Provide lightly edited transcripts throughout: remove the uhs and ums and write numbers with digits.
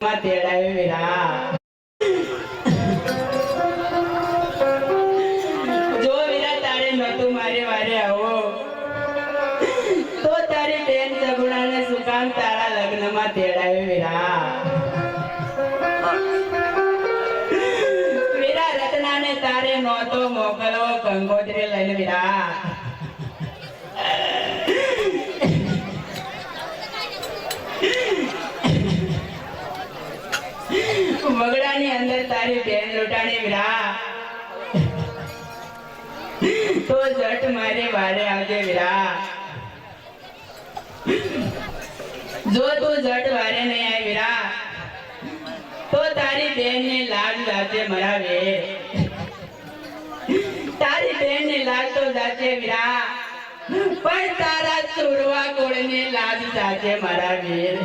તેડાવે વીરા જો વીરા તારે નતું મારે વારે આવો તો તારી બેન સગુણાને સુકામ તારા લગ્નમાં તેડાવે વીરા વીરા રત્નાને તારે નહોતો મોકલવો કંકોત્રી લઈને વીરા મગડાની અંદર તારી બેન લોટાણી વીરા તો જટ મારે વારે આવજે વીરા જો તું જટ વારે નહીં આવી વીરા તો તારી બેન ને લાગ જાતે મારા વેર તારી બેન ને લાગ તો જાતે વીરા પણ તારા છોડવા કોળને લાગ જાતે મારા વેર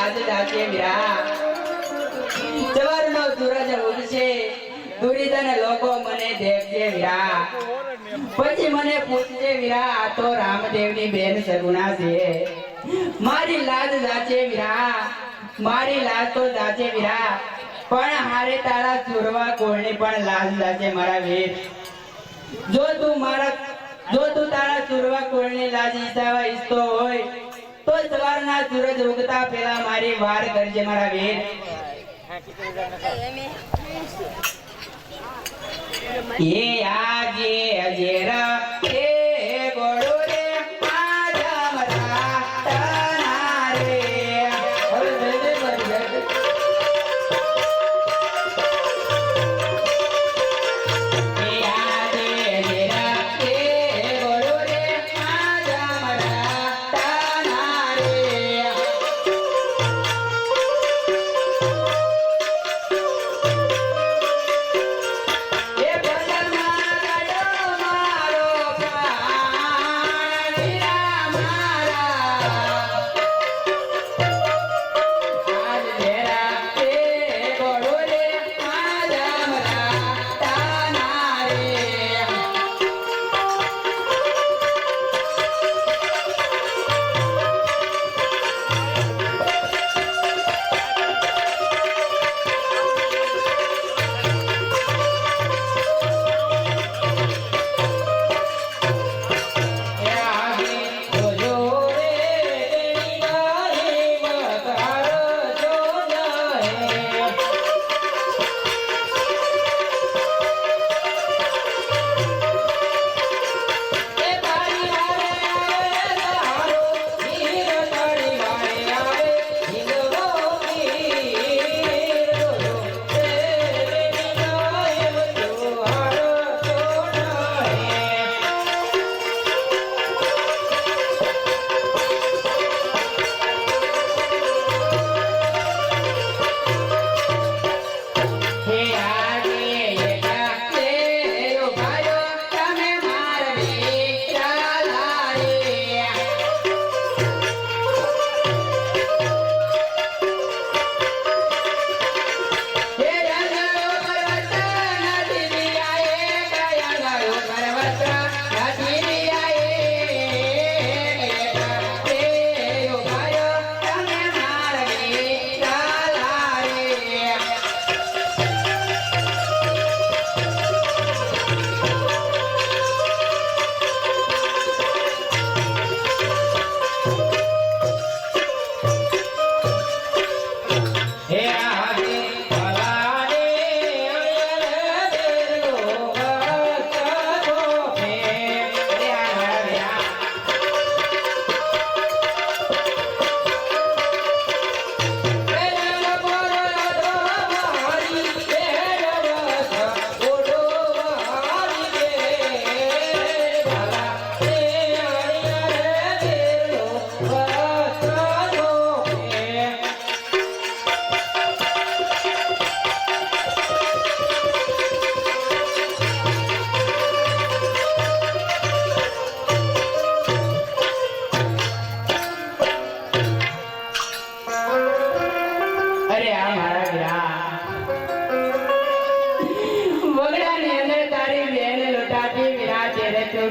લાજ જાચે વીરા સવારનો સૂરજ ઉગશે દુરીધન લોકો મને દેખશે વીરા પછી મને પૂછશે વીરા આ તો રામદેવની બેન સગુણા છે મારી લાજ જાચે વીરા મારી લાજ તો જાચે વીરા પણ હારે તારા સુરવા કોળની પણ લાજ જાચે મારા વીર જો તું તારા સુરવા કોળની લાજ ઈચ્છાવા ઈચ્છતો હોય તો સવારના સૂરજ ઉગતા પહેલા મારી વાર કરજે મારા વીર એ આજે અજેરા એ ગોળો રે આદમરા તનારે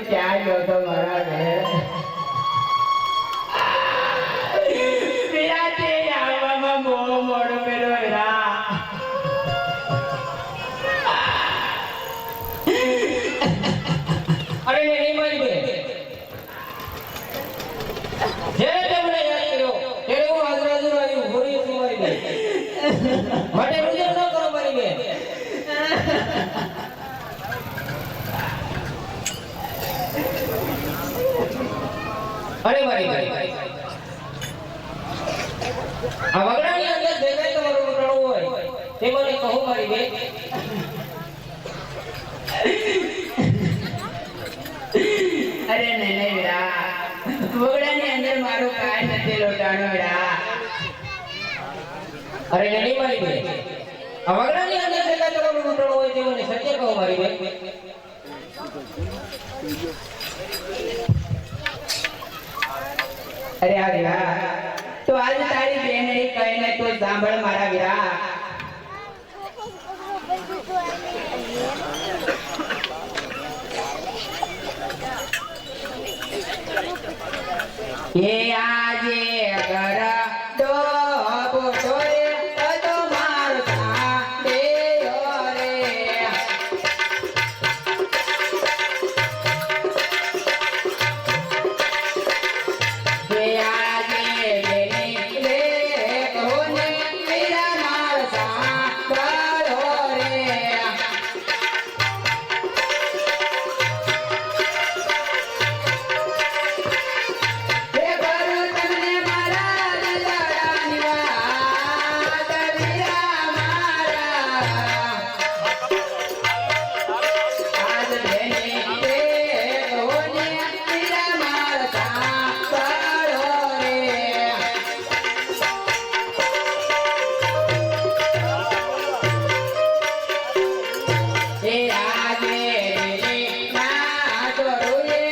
ક્યાં ગયો તો મારા ઘરે વિરાતે આવવામાં બહુ મોડું પેલો વિરા અરે નહીં મારી બેન જ્યારે તમને યાદ કર્યો ત્યારે હું આજુબાજુ આવ્યું ભૂરી છું મારી બેન માટે રૂજર ન કરો મારી બેન અરે મારી બેન આ વગડાની અંદર જે કઈ તમારું લૂંટાણું હોય તે મને કહો મારી બેન અરે નહીં વિરા વગડાની અંદર મારું કાંઈ નથી લોટાણું વિરા અરે નહીં મારી બેન આ વગડાની અંદર જે કઈ તમારું લૂંટાણું હોય તે મને સત્ય કહો મારી બેન અરે આ વિરા તો આજ તારી બેનડી કહીને તું સાંભળ મારા વીરા. એ આજે ઘર તો બોટોએ તો મારો સાડે રે. એ આજે બેની રે કોને વીરા મારો સાંભળો રે. હે કરું તમને મારા દિલડાની વાત વીરા મારા. આજ બેની રે કોને વીરા મારા સાંભળો રે. એ આજે ના કરુએ